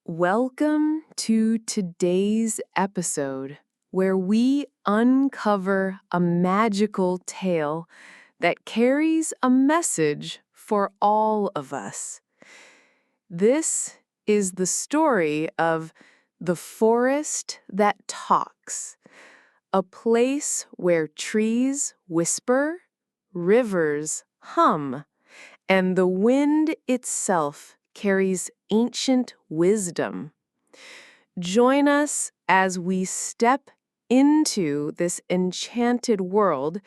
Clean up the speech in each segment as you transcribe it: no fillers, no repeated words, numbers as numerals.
Welcome to today's episode, where we uncover a magical tale that carries a message for all of us. This is the story of the forest that talks, a place where trees whisper, rivers hum, and the wind itself carries ancient wisdom. Join us as we step into this enchanted world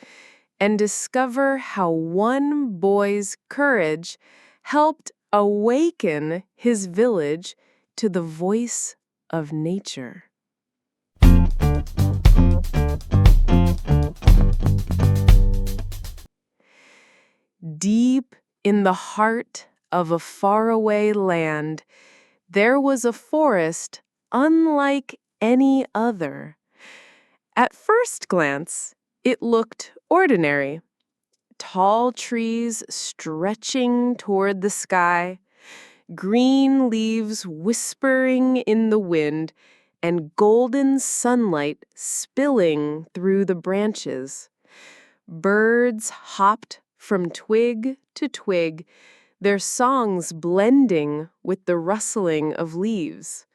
and discover how one boy's courage helped awaken his village to the voice of nature. Deep in the heart of a faraway land, there was a forest unlike any other. At first glance, it looked ordinary. Tall trees stretching toward the sky, green leaves whispering in the wind, and golden sunlight spilling through the branches. Birds hopped from twig to twig, their songs blending with the rustling of leaves.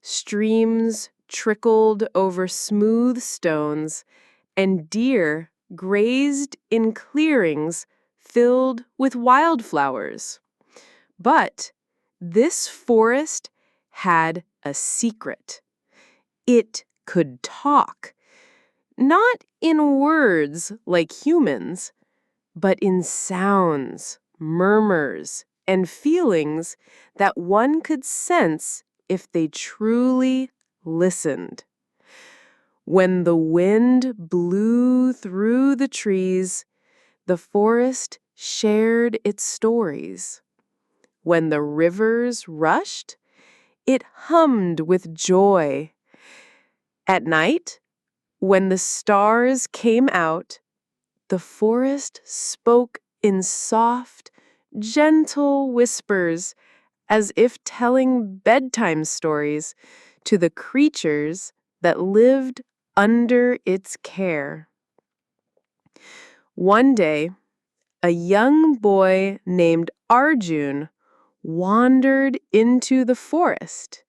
Streams trickled over smooth stones, and deer grazed in clearings filled with wildflowers. But this forest had a secret. It could talk, not in words like humans, but in sounds, murmurs, and feelings that one could sense if they truly listened. When the wind blew through the trees, the forest shared its stories. When the rivers rushed, it hummed with joy. At night, when the stars came out, the forest spoke in soft, gentle whispers, as if telling bedtime stories to the creatures that lived under its care. One day, a young boy named Arjun wandered into the forest.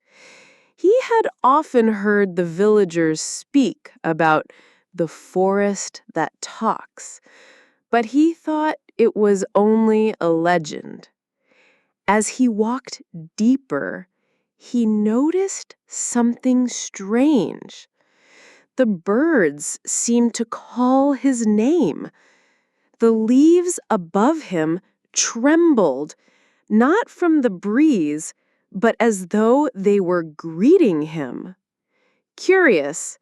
He had often heard the villagers speak about the forest that talks, but he thought it was only a legend. As he walked deeper, he noticed something strange. The birds seemed to call his name. The leaves above him trembled, not from the breeze, but as though they were greeting him. Curious,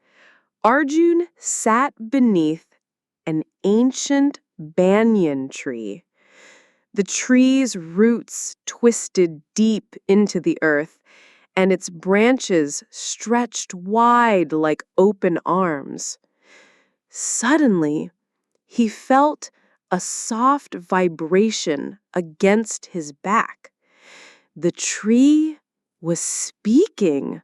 Arjun sat beneath an ancient banyan tree. The tree's roots twisted deep into the earth, and its branches stretched wide like open arms. Suddenly, he felt a soft vibration against his back. The tree was speaking.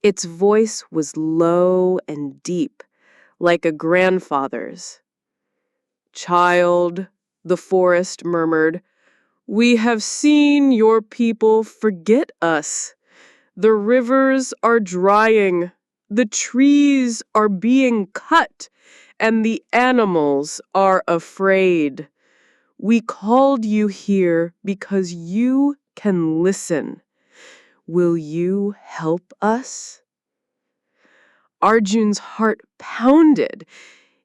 Its voice was low and deep, like a grandfather's. "Child," the forest murmured, "we have seen your people forget us. The rivers are drying, the trees are being cut, and the animals are afraid. We called you here because you can listen. Will you help us?" Arjun's heart pounded.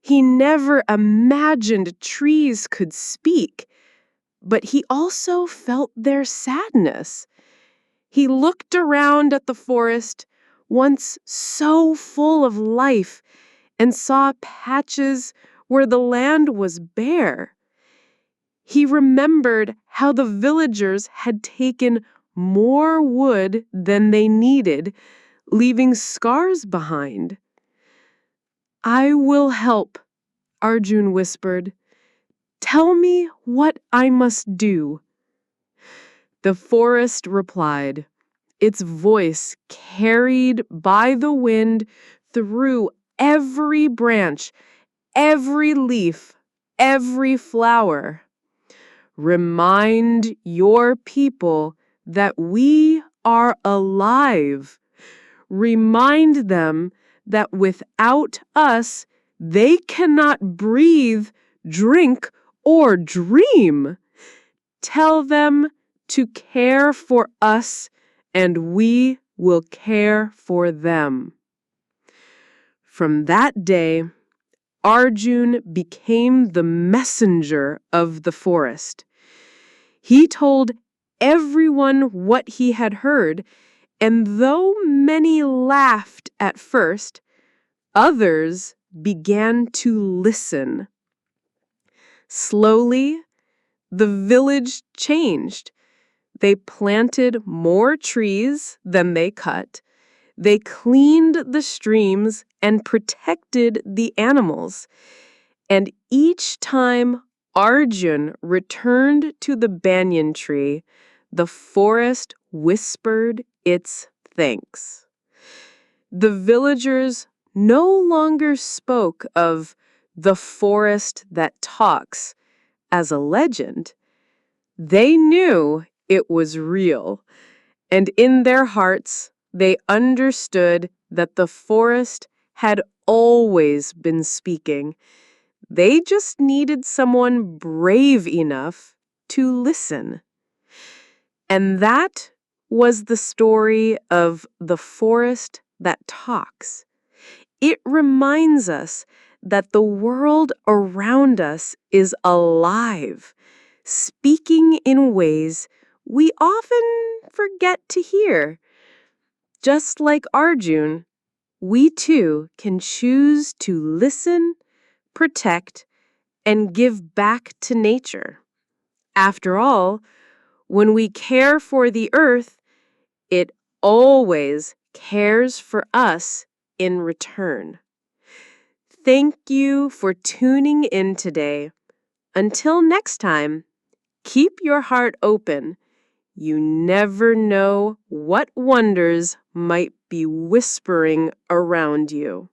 He never imagined trees could speak, but he also felt their sadness. He looked around at the forest, once so full of life, and saw patches where the land was bare. He remembered how the villagers had taken more wood than they needed, leaving scars behind. "I will help," Arjun whispered. "Tell me what I must do." The forest replied, its voice carried by the wind through every branch, every leaf, every flower. Remind your people that we are alive. Remind them that without us, they cannot breathe, drink, or dream. Tell them to care for us, and we will care for them. From that day, Arjun became the messenger of the forest. He told everyone what he had heard, and though many laughed at first, others began to listen. Slowly, the village changed. They planted more trees than they cut. They cleaned the streams and protected the animals. And each time Arjun returned to the banyan tree, the forest whispered its thanks. The villagers no longer spoke of the forest that talks as a legend. They knew it was real, and in their hearts, they understood that the forest had always been speaking. They just needed someone brave enough to listen. And that was the story of the forest that talks. It reminds us that the world around us is alive, speaking in ways we often forget to hear. Just like Arjun, we too can choose to listen, protect, and give back to nature. After all, when we care for the earth, it always cares for us in return. Thank you for tuning in today. Until next time, keep your heart open. You never know what wonders might be whispering around you.